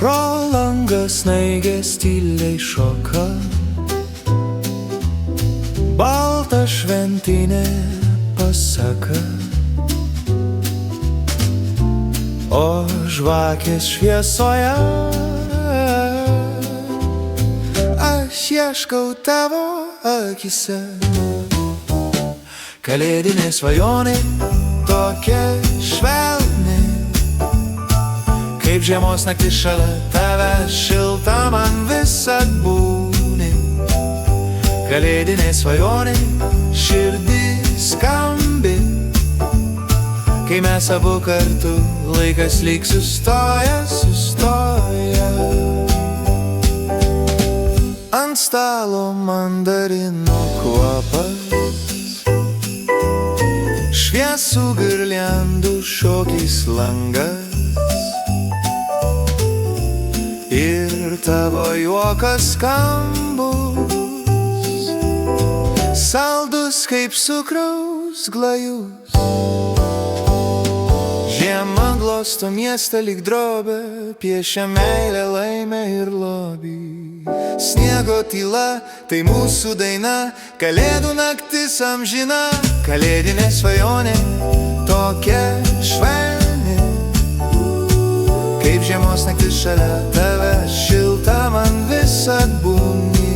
Pro langą snaigės tyliai šoka, balta šventinė pasaka, o žvakės šviesoje aš ieškau tavo akise. Kalėdinė svajonė tokia švelni, kaip žiemos naktis šalia tavęs, šilta man visad būni. Kalėdinė svajonė širdį skambi, kai mes abu kartu, laikas lyg sustoja. Ant stalo mandarino kvapas, šviesų girliandų šokis langas, ir tavo juokas skambus, saldus kaip cukraus glajus. Žiema glosto miestą lyg drobę, piešia meilę, laimę ir lobį. Sniego tyla, tai mūsų daina, kalėdų naktis amžina. Kalėdinė svajonė tokia švelni, kaip žiemos naktis šalia tavęs, šilta man visad būni.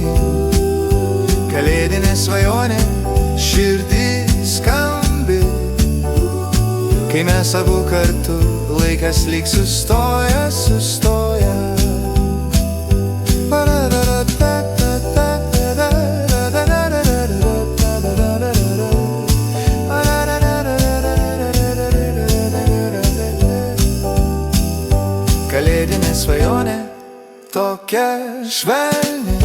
Kalėdinė svajonė širdį skambi, kai mes abu kartu, laikas lyg sustoja. Kalėdinė svajonė tokia švelni,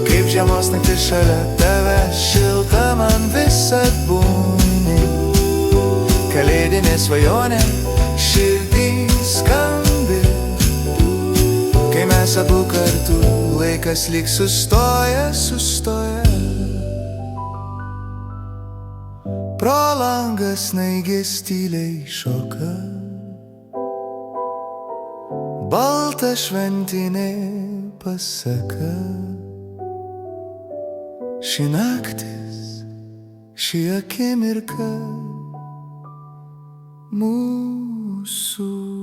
kaip žiemos naktis šalia tavęs, šilta man visad būni. Kalėdinė svajonė širdį skambi, kai mes abu kartu, laikas lyg sustoja. Pro langą snaigės tyliai šoka, balta šventinė pasaka. Ši naktis, ši akimirka mūsų.